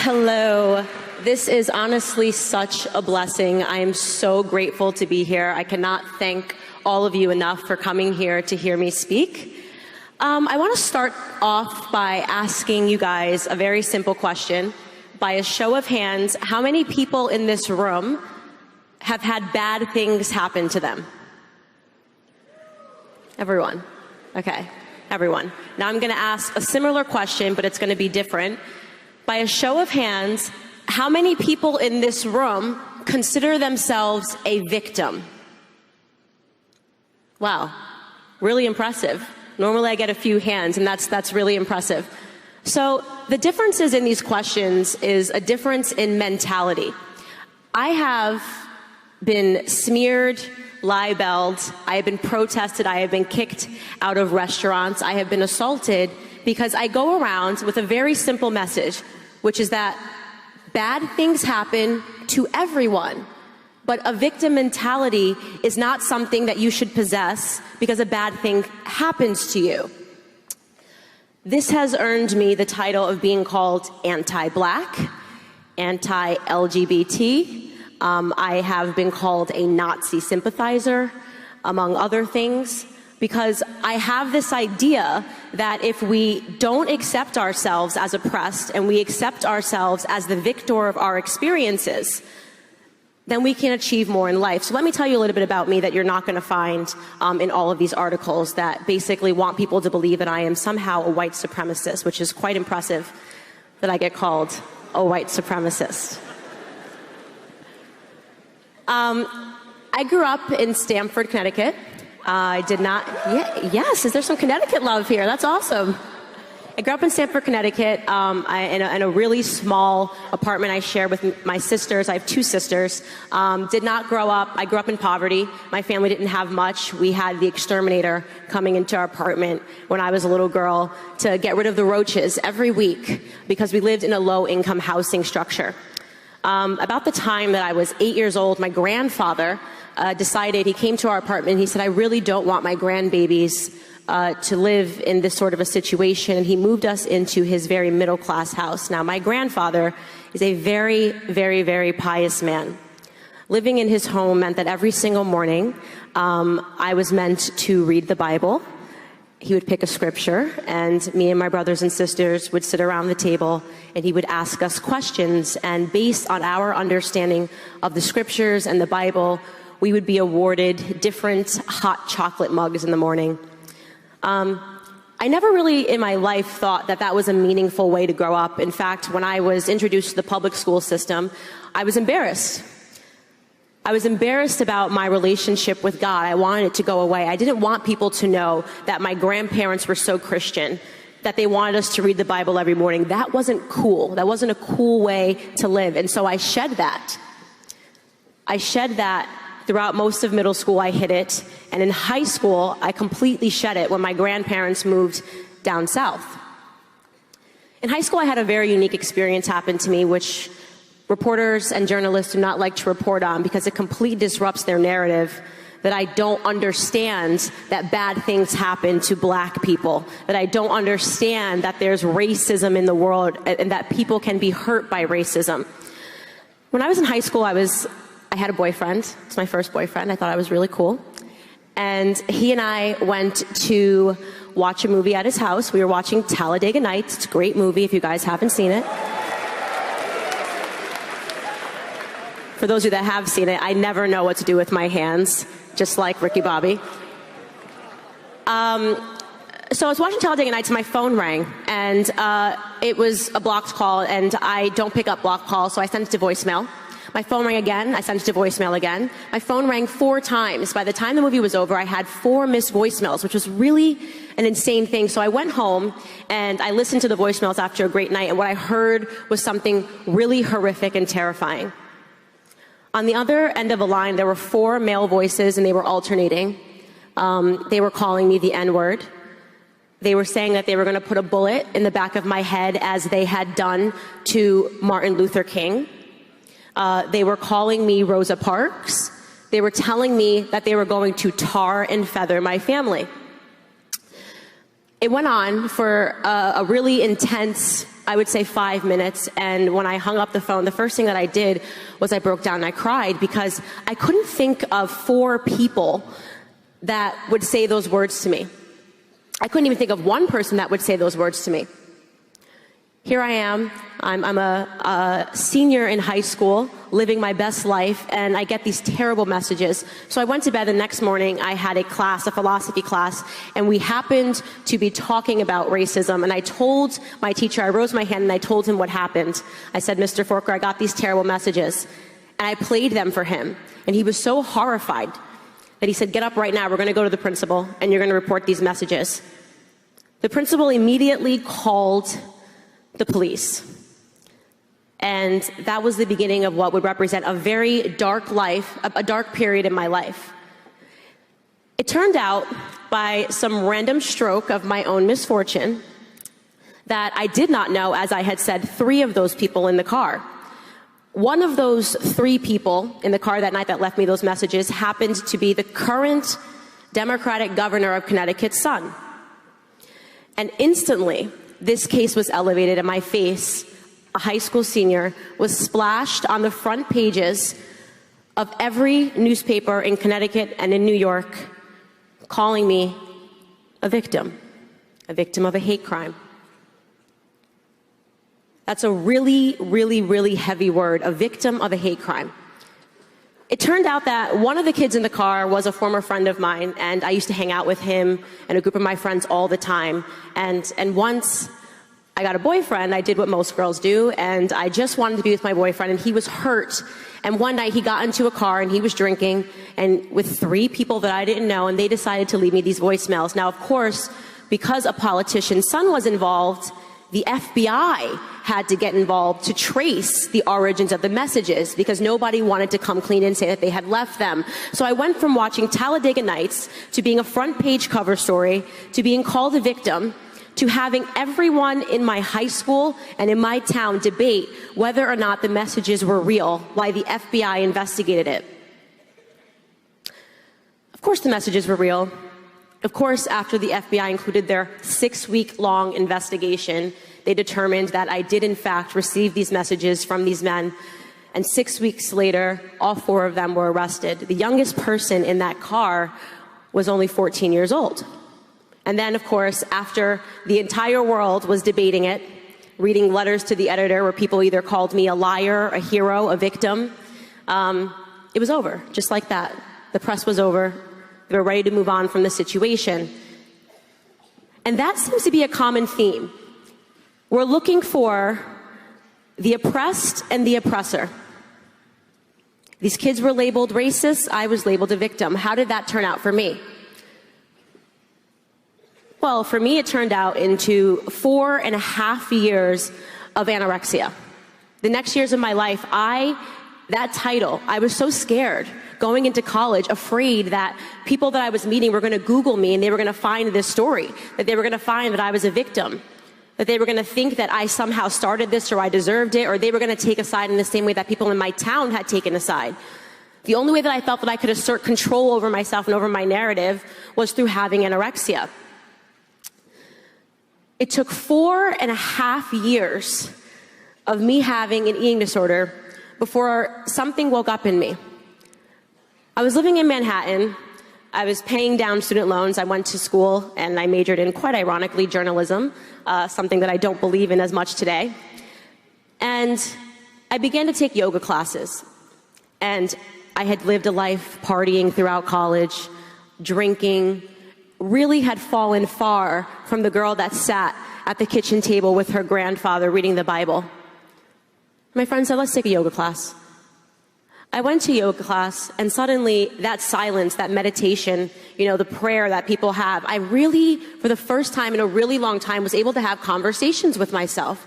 Hello. This is honestly such a blessing. I am so grateful to be here. I cannot thank all of you enough for coming here to hear me speak. I want to start off by asking you guys a very simple question. By a show of hands, how many people in this room have had bad things happen to them? Everyone. Okay, everyone. Now I'm going to ask a similar question, but it's going to be different. By a show of hands, how many people in this room consider themselves a victim? Wow, really impressive. Normally I get a few hands, and that's really impressive. So the differences in these questions is a difference in mentality. I have been smeared, libeled, I have been protested, I have been kicked out of restaurants, I have been assaulted because I go around with a very simple message, which is that bad things happen to everyone. But a victim mentality is not something that you should possess because a bad thing happens to you. This has earned me the title of being called anti-black, anti-LGBT. I have been called a Nazi sympathizer, among other things, because I have this idea that if we don't accept ourselves as oppressed and we accept ourselves as the victor of our experiences, then we can achieve more in life. So let me tell you a little bit about me that you're not going to find in all of these articles that basically want people to believe that I am somehow a white supremacist, which is quite impressive that I get called a white supremacist. I grew up in Stamford, Connecticut. I did not, yes, is there some Connecticut love here? That's awesome. I grew up in Stamford, Connecticut, in a really small apartment I share with my sisters. I have two sisters. Did not grow up, I grew up in poverty. My family didn't have much. We had the exterminator coming into our apartment when I was a little girl to get rid of the roaches every week because we lived in a low-income housing structure. About the time that I was 8 years old, my grandfather decided, he came to our apartment, he said, I really don't want my grandbabies to live in this sort of a situation, and he moved us into his very middle-class house. Now, my grandfather is a very, very, very pious man. Living in his home meant that every single morning I was meant to read the Bible. He would pick a scripture, and me and my brothers and sisters would sit around the table, and he would ask us questions, and based on our understanding of the scriptures and the Bible, we would be awarded different hot chocolate mugs in the morning. I never really in my life thought that that was a meaningful way to grow up. In fact, when I was introduced to the public school system, I was embarrassed. I was embarrassed about my relationship with God. I wanted it to go away. I didn't want people to know that my grandparents were so Christian, that they wanted us to read the Bible every morning. That wasn't cool. That wasn't a cool way to live. And so I shed that. I shed that throughout most of middle school. I hid it. And in high school, I completely shed it when my grandparents moved down south. In high school, I had a very unique experience happen to me, which reporters and journalists do not like to report on because it completely disrupts their narrative that I don't understand that bad things happen to black people, that I don't understand that there's racism in the world and that people can be hurt by racism. When I was in high school, I had a boyfriend. It's my first boyfriend. I thought I was really cool. And he and I went to watch a movie at his house. We were watching Talladega Nights. It's a great movie if you guys haven't seen it. For those of you that have seen it, I never know what to do with my hands, just like Ricky Bobby. So I was watching Talladega Nights and my phone rang, and it was a blocked call, and I don't pick up blocked calls, so I sent it to voicemail. My phone rang again, I sent it to voicemail again. My phone rang 4 times. By the time the movie was over, I had 4 missed voicemails, which was really an insane thing. So I went home and I listened to the voicemails after a great night, and what I heard was something really horrific and terrifying. On the other end of a line, there were 4 male voices, and they were alternating. They were calling me the N-word. They were saying that they were going to put a bullet in the back of my head as they had done to Martin Luther King. They were calling me Rosa Parks. They were telling me that they were going to tar and feather my family. It went on for a really intense I would say 5 minutes. And when I hung up the phone, the first thing that I did was I broke down and I cried because I couldn't think of 4 people that would say those words to me. I couldn't even think of one person that would say those words to me. Here I am, I'm a senior in high school, living my best life, and I get these terrible messages. So I went to bed the next morning, I had a class, a philosophy class, and we happened to be talking about racism, and I told my teacher, I rose my hand and I told him what happened. I said, Mr. Forker, I got these terrible messages, and I played them for him, and he was so horrified that he said, get up right now, we're gonna go to the principal, and you're gonna report these messages. The principal immediately called the police. And that was the beginning of what would represent a very dark life, a dark period in my life. It turned out, by some random stroke of my own misfortune, that I did not know, as I had said, 3 of those people in the car. One of those 3 people in the car that night that left me those messages happened to be the current Democratic governor of Connecticut's son. And instantly, this case was elevated and my face, a high school senior, was splashed on the front pages of every newspaper in Connecticut and in New York, calling me a victim of a hate crime. That's a really, really, really heavy word, a victim of a hate crime. It turned out that one of the kids in the car was a former friend of mine, and I used to hang out with him and a group of my friends all the time. And once I got a boyfriend, I did what most girls do, and I just wanted to be with my boyfriend, and he was hurt. And one night he got into a car and he was drinking, and with 3 people that I didn't know, and they decided to leave me these voicemails. Now, of course, because a politician's son was involved, the FBI had to get involved to trace the origins of the messages because nobody wanted to come clean and say that they had left them. So I went from watching Talladega Nights to being a front page cover story to being called a victim to having everyone in my high school and in my town debate whether or not the messages were real while the FBI investigated it. Of course the messages were real. Of course, after the FBI included their 6-week-long investigation, they determined that I did in fact receive these messages from these men. And 6 weeks later, all 4 of them were arrested. The youngest person in that car was only 14 years old. And then, of course, after the entire world was debating it, reading letters to the editor where people either called me a liar, a hero, a victim, it was over, just like that. The press was over. They were ready to move on from the situation. And that seems to be a common theme. We're looking for the oppressed and the oppressor. These kids were labeled racist. I was labeled a victim. How did that turn out for me? Well, for me, it turned out into 4.5 years of anorexia. The next years of my life, that title, I was so scared going into college, afraid that people that I was meeting were going to Google me and they were going to find this story, that they were going to find that I was a victim, that they were going to think that I somehow started this or I deserved it, or they were going to take a side in the same way that people in my town had taken a side. The only way that I felt that I could assert control over myself and over my narrative was through having anorexia. It took 4.5 years of me having an eating disorder before something woke up in me. I was living in Manhattan. I was paying down student loans. I went to school and I majored in, quite ironically, journalism, something that I don't believe in as much today. And I began to take yoga classes. And I had lived a life partying throughout college, drinking, really had fallen far from the girl that sat at the kitchen table with her grandfather reading the Bible. My friend said, let's take a yoga class. I went to yoga class, and suddenly that silence, that meditation, the prayer that people have, I really, for the first time in a really long time, was able to have conversations with myself.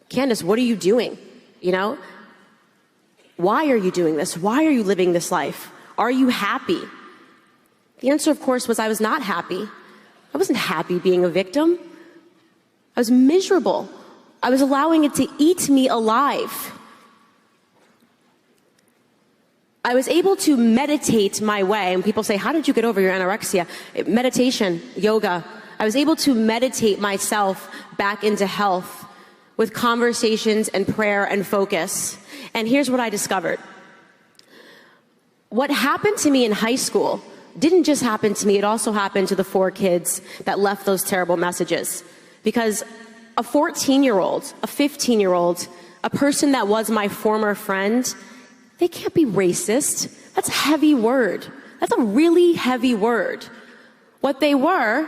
Candace, what are you doing? Why are you doing this? Why are you living this life? Are you happy? The answer, of course, was I was not happy. I wasn't happy being a victim. I was miserable. I was allowing it to eat me alive. I was able to meditate my way, and people say, how did you get over your anorexia? Meditation, yoga. I was able to meditate myself back into health with conversations and prayer and focus. And here's what I discovered. What happened to me in high school didn't just happen to me, it also happened to the 4 kids that left those terrible messages. Because a 14-year-old, a 15-year-old, a person that was my former friend, they can't be racist. That's a heavy word. That's a really heavy word. What they were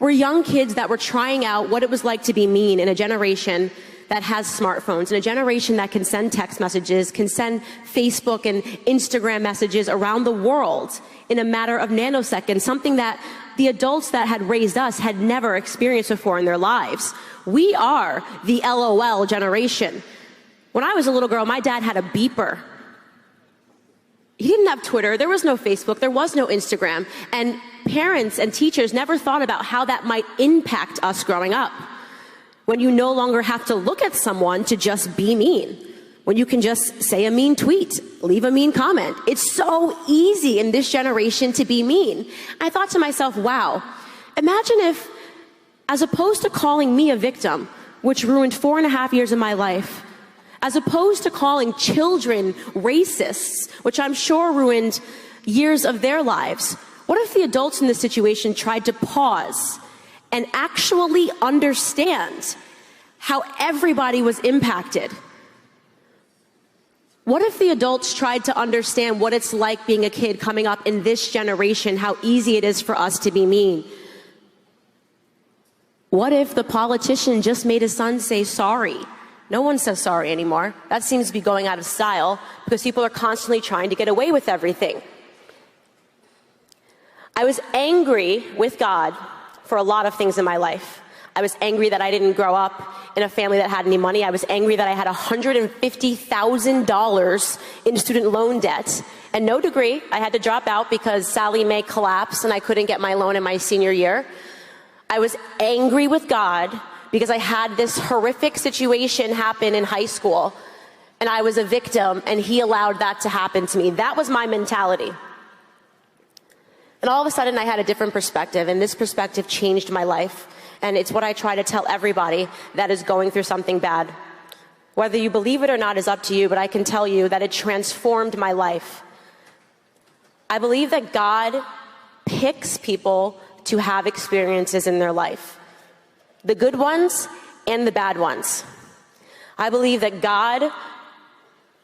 young kids that were trying out what it was like to be mean in a generation that has smartphones, in a generation that can send text messages, can send Facebook and Instagram messages around the world in a matter of nanoseconds, something that the adults that had raised us had never experienced before in their lives. We are the LOL generation. When I was a little girl, my dad had a beeper. He didn't have Twitter, there was no Facebook, there was no Instagram, and parents and teachers never thought about how that might impact us growing up. When you no longer have to look at someone to just be mean, when you can just say a mean tweet, leave a mean comment. It's so easy in this generation to be mean. I thought to myself, wow, imagine if, as opposed to calling me a victim, which ruined 4.5 years of my life, as opposed to calling children racists, which I'm sure ruined years of their lives, what if the adults in this situation tried to pause and actually understand how everybody was impacted? What if the adults tried to understand what it's like being a kid coming up in this generation, how easy it is for us to be mean? What if the politician just made his son say sorry? No one says sorry anymore. That seems to be going out of style because people are constantly trying to get away with everything. I was angry with God for a lot of things in my life. I was angry that I didn't grow up in a family that had any money. I was angry that I had $150,000 in student loan debt and no degree. I had to drop out because Sallie Mae collapsed and I couldn't get my loan in my senior year. I was angry with God because I had this horrific situation happen in high school and I was a victim and he allowed that to happen to me. That was my mentality. And all of a sudden I had a different perspective, and this perspective changed my life. And it's what I try to tell everybody that is going through something bad. Whether you believe it or not is up to you, but I can tell you that it transformed my life. I believe that God picks people to have experiences in their life, the good ones and the bad ones. I believe that God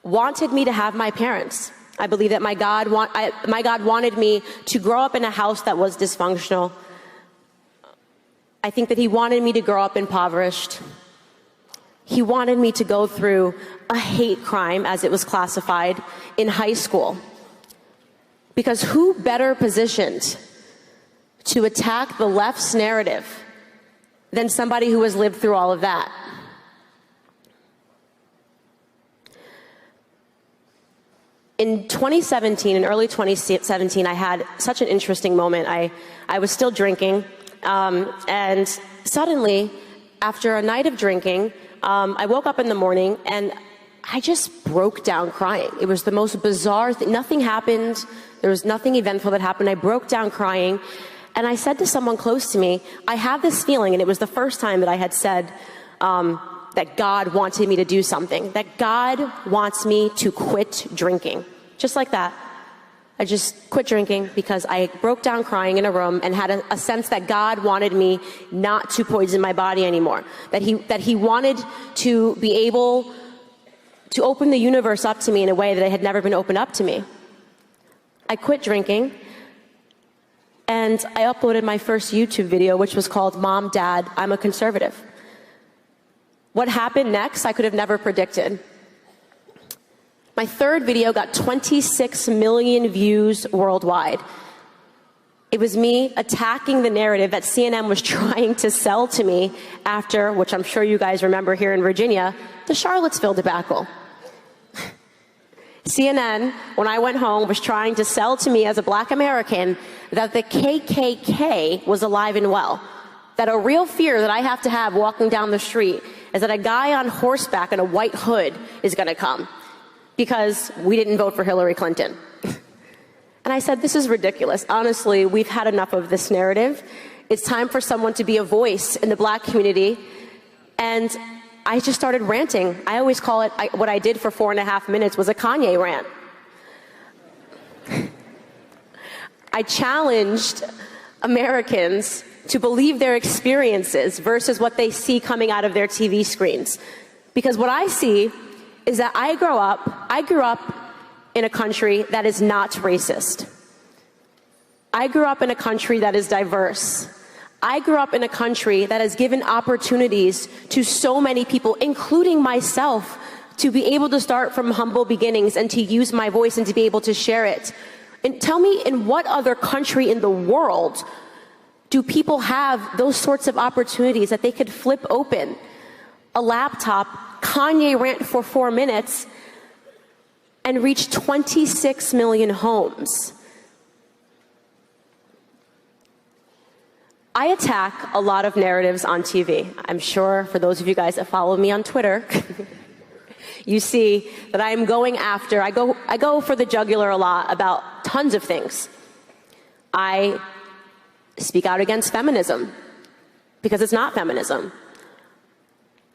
wanted me to have my parents. I believe that my God wanted me to grow up in a house that was dysfunctional. I think that he wanted me to grow up impoverished. He wanted me to go through a hate crime, as it was classified, in high school. Because who better positioned to attack the left's narrative than somebody who has lived through all of that? In 2017, in early 2017, I had such an interesting moment. I was still drinking, and suddenly, after a night of drinking, I woke up in the morning and I just broke down crying. It was the most bizarre thing. Nothing happened. There was nothing eventful that happened. I broke down crying, and I said to someone close to me, I have this feeling, and it was the first time that I had said that God wanted me to do something, that God wants me to quit drinking. Just like that. I just quit drinking because I broke down crying in a room and had a sense that God wanted me not to poison my body anymore. That he wanted to be able to open the universe up to me in a way that it had never been opened up to me. I quit drinking and I uploaded my first YouTube video, which was called Mom, Dad, I'm a Conservative. What happened next, I could have never predicted. My third video got 26 million views worldwide. It was me attacking the narrative that CNN was trying to sell to me after, which I'm sure you guys remember here in Virginia, the Charlottesville debacle. CNN, when I went home, was trying to sell to me as a black American that the KKK was alive and well. That a real fear that I have to have walking down the street is that a guy on horseback in a white hood is going to come because we didn't vote for Hillary Clinton. And I said, this is ridiculous. Honestly, we've had enough of this narrative. It's time for someone to be a voice in the black community. And I just started ranting. I always call it, what I did for 4.5 minutes was a Kanye rant. I challenged Americans to believe their experiences versus what they see coming out of their TV screens. Because what I see is that I grew up in a country that is not racist. I grew up in a country that is diverse. I grew up in a country that has given opportunities to so many people, including myself, to be able to start from humble beginnings and to use my voice and to be able to share it. And tell me, in what other country in the world do people have those sorts of opportunities that they could flip open a laptop, Kanye rant for 4 minutes, and reach 26 million homes? I attack a lot of narratives on TV. I'm sure for those of you guys that follow me on Twitter, you see that I am going after, I go for the jugular a lot about tons of things. I speak out against feminism because it's not feminism.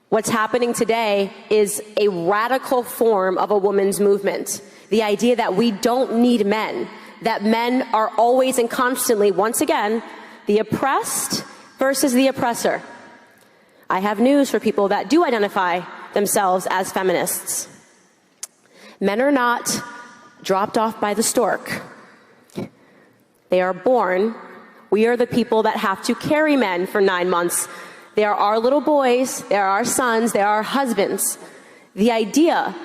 What's happening today is a radical form of a woman's movement. The idea that we don't need men, that men are always and constantly, once again, the oppressed versus the oppressor. I have news for people that do identify themselves as feminists. Men are not dropped off by the stork. They are born. We are the people that have to carry men for 9 months. They are our little boys, they are our sons, they are our husbands. The idea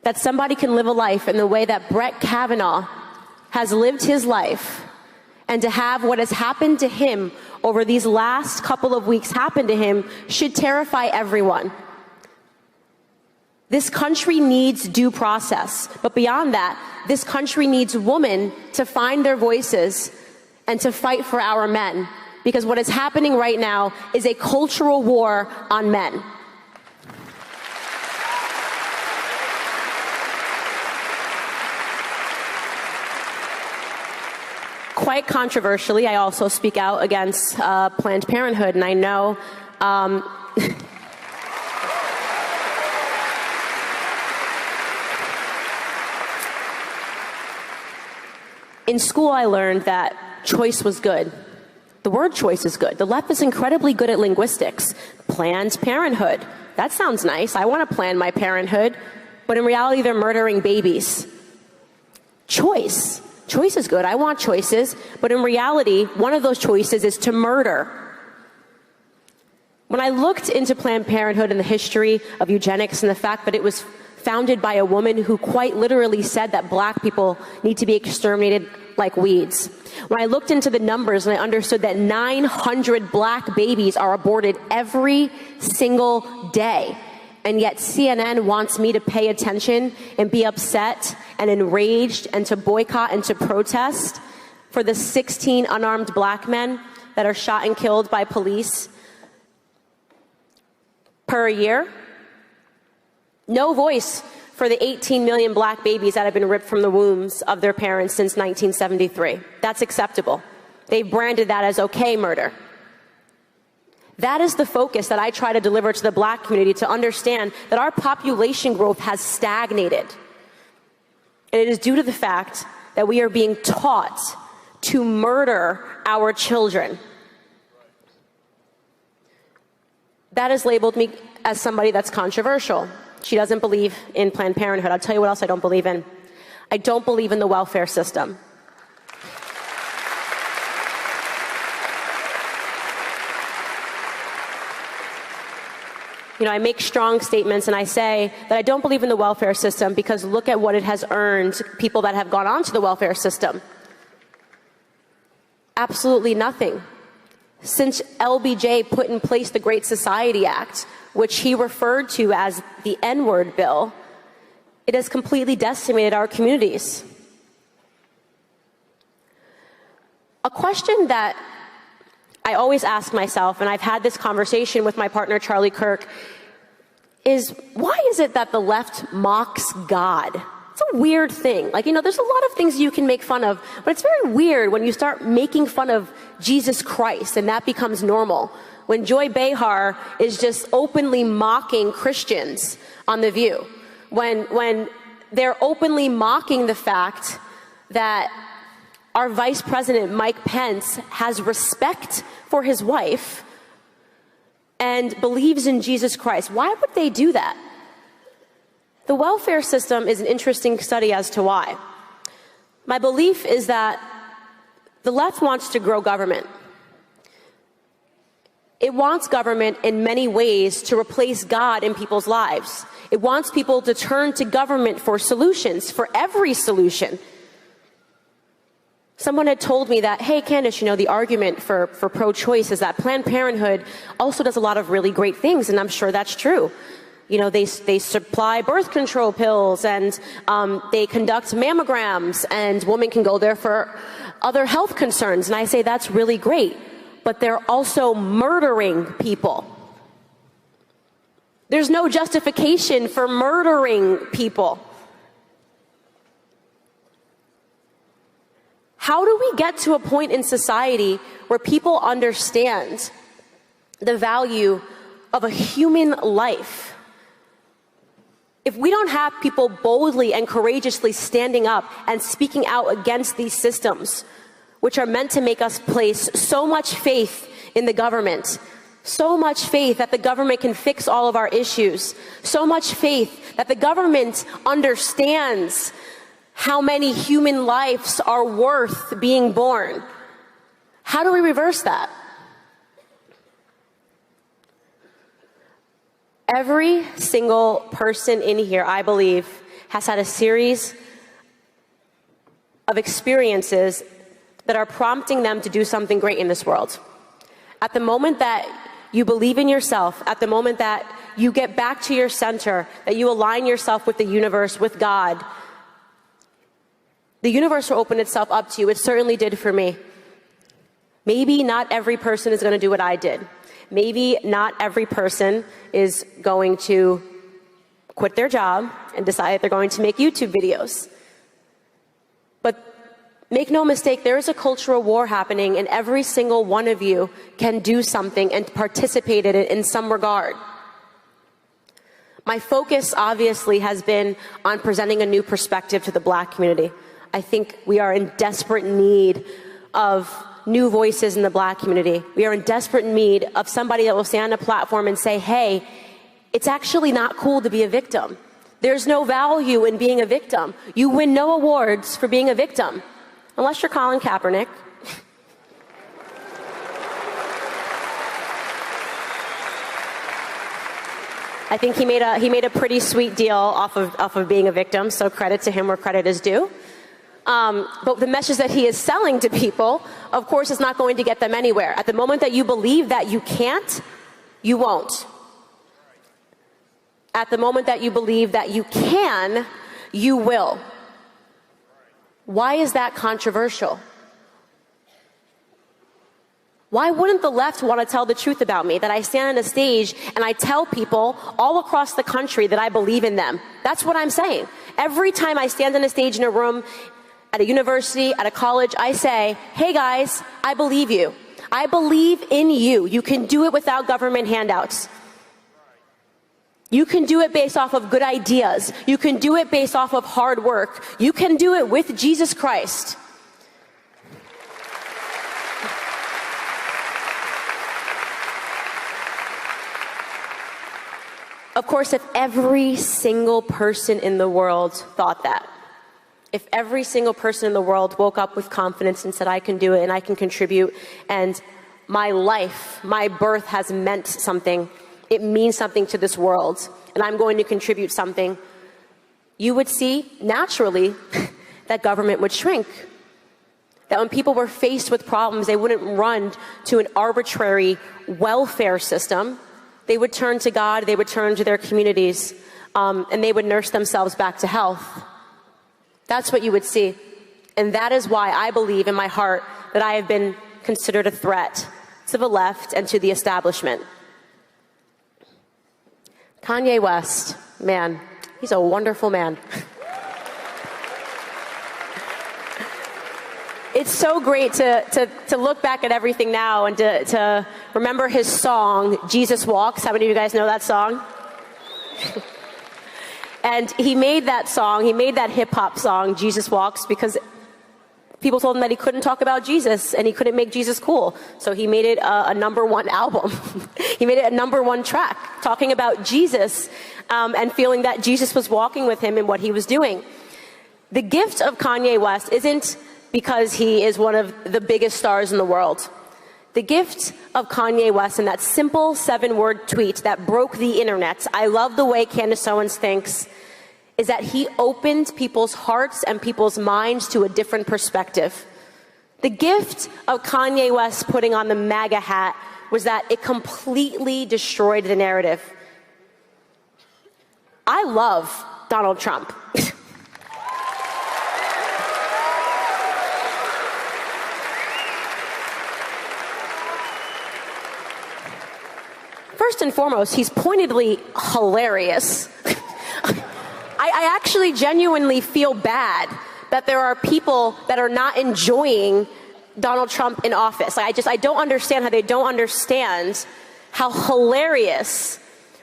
that somebody can live a life in the way that Brett Kavanaugh has lived his life, and to have what has happened to him over these last couple of weeks happen to him, should terrify everyone. This country needs due process, but beyond that, this country needs women to find their voices and to fight for our men. Because what is happening right now is a cultural war on men. Quite controversially, I also speak out against Planned Parenthood, and I know in school I learned that choice was good. The word choice is good. The left is incredibly good at linguistics. Planned Parenthood. That sounds nice. I want to plan my parenthood. But in reality, they're murdering babies. Choice. Choice is good. I want choices. But in reality, one of those choices is to murder. When I looked into Planned Parenthood and the history of eugenics and the fact that it was founded by a woman who quite literally said that black people need to be exterminated like weeds. When I looked into the numbers and I understood that 900 black babies are aborted every single day, and yet CNN wants me to pay attention and be upset and enraged and to boycott and to protest for the 16 unarmed black men that are shot and killed by police per year. No voice for the 18 million black babies that have been ripped from the wombs of their parents since 1973. That's acceptable. They've branded that as okay murder. That is the focus that I try to deliver to the black community, to understand that our population growth has stagnated. And it is due to the fact that we are being taught to murder our children. That has labeled me as somebody that's controversial. She doesn't believe in Planned Parenthood. I'll tell you what else I don't believe in. I don't believe in the welfare system. You know, I make strong statements and I say that I don't believe in the welfare system because look at what it has earned people that have gone onto the welfare system. Absolutely nothing. Since LBJ put in place the Great Society Act, which he referred to as the N-word bill, it has completely decimated our communities. A question that I always ask myself, and I've had this conversation with my partner Charlie Kirk, is why is it that the left mocks God? It's weird thing. Like, there's a lot of things you can make fun of, but it's very weird when you start making fun of Jesus Christ and that becomes normal. When Joy Behar is just openly mocking Christians on The View. When they're openly mocking the fact that our Vice President, Mike Pence, has respect for his wife and believes in Jesus Christ. Why would they do that? The welfare system is an interesting study as to why. My belief is that the left wants to grow government. It wants government in many ways to replace God in people's lives. It wants people to turn to government for solutions, for every solution. Someone had told me that, hey, Candace, the argument for pro-choice is that Planned Parenthood also does a lot of really great things, and I'm sure that's true. They supply birth control pills, and they conduct mammograms, and women can go there for other health concerns. And I say that's really great, but they're also murdering people. There's no justification for murdering people. How do we get to a point in society where people understand the value of a human life? If we don't have people boldly and courageously standing up and speaking out against these systems, which are meant to make us place so much faith in the government, so much faith that the government can fix all of our issues, so much faith that the government understands how many human lives are worth being born. How do we reverse that? Every single person in here, I believe, has had a series of experiences that are prompting them to do something great in this world. At the moment that you believe in yourself, at the moment that you get back to your center, that you align yourself with the universe, with God, the universe will open itself up to you. It certainly did for me. Maybe not every person is going to do what I did. Maybe not every person is going to quit their job and decide they're going to make YouTube videos. But make no mistake, there is a cultural war happening, and every single one of you can do something and participate in it in some regard. My focus obviously has been on presenting a new perspective to the Black community. I think we are in desperate need of new voices in the Black community. We are in desperate need of somebody that will stand on a platform and say, hey, it's actually not cool to be a victim. There's no value in being a victim. You win no awards for being a victim, unless you're Colin Kaepernick. I think he made a pretty sweet deal off of being a victim, so credit to him where credit is due. But the message that he is selling to people, of course, is not going to get them anywhere. At the moment that you believe that you can't, you won't. At the moment that you believe that you can, you will. Why is that controversial? Why wouldn't the left want to tell the truth about me? That I stand on a stage and I tell people all across the country that I believe in them. That's what I'm saying. Every time I stand on a stage in a room, at a university, at a college, I say, hey guys, I believe you. I believe in you. You can do it without government handouts. You can do it based off of good ideas. You can do it based off of hard work. You can do it with Jesus Christ. Of course, if every single person in the world thought that, if every single person in the world woke up with confidence and said, I can do it and I can contribute, and my life, my birth has meant something, it means something to this world, and I'm going to contribute something, you would see, naturally, that government would shrink. That when people were faced with problems, they wouldn't run to an arbitrary welfare system. They would turn to God, they would turn to their communities, and they would nurse themselves back to health. That's what you would see. And that is why I believe in my heart that I have been considered a threat to the left and to the establishment. Kanye West, man, he's a wonderful man. it's so great to look back at everything now and to remember his song, Jesus Walks. How many of you guys know that song? And he made that song, he made that hip-hop song, Jesus Walks, because people told him that he couldn't talk about Jesus and he couldn't make Jesus cool. So he made it a #1 album. He made it a #1 track, talking about Jesus and feeling that Jesus was walking with him in what he was doing. The gift of Kanye West isn't because he is one of the biggest stars in the world. The gift of Kanye West and that simple 7-word tweet that broke the internet, I love the way Candace Owens thinks, is that he opened people's hearts and people's minds to a different perspective. The gift of Kanye West putting on the MAGA hat was that it completely destroyed the narrative. I love Donald Trump. First and foremost, he's pointedly hilarious. I actually genuinely feel bad that there are people that are not enjoying Donald Trump in office. I don't understand how they don't understand how hilarious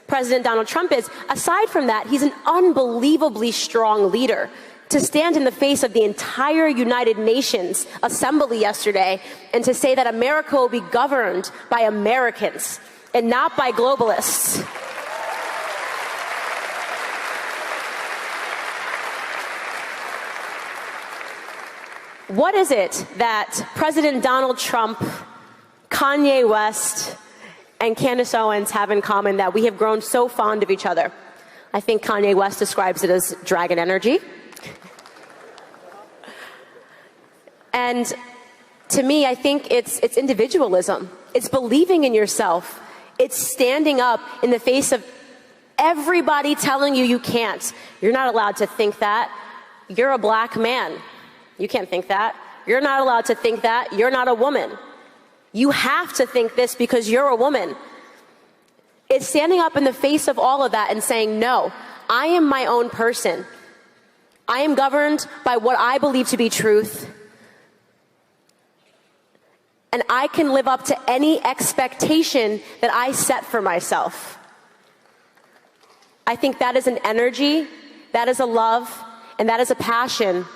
President Donald Trump is. Aside from that, he's an unbelievably strong leader. To stand in the face of the entire United Nations assembly yesterday and to say that America will be governed by Americans and not by globalists. What is it that President Donald Trump, Kanye West, and Candace Owens have in common that we have grown so fond of each other? I think Kanye West describes it as dragon energy. And to me, I think it's individualism. It's believing in yourself. It's standing up in the face of everybody telling you you can't. You're not allowed to think that. You're a black man. You can't think that. You're not allowed to think that. You're not a woman. You have to think this because you're a woman. It's standing up in the face of all of that and saying, no, I am my own person. I am governed by what I believe to be truth. And I can live up to any expectation that I set for myself. I think that is an energy, that is a love, and that is a passion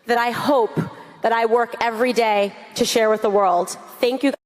that I hope that I work every day to share with the world. Thank you.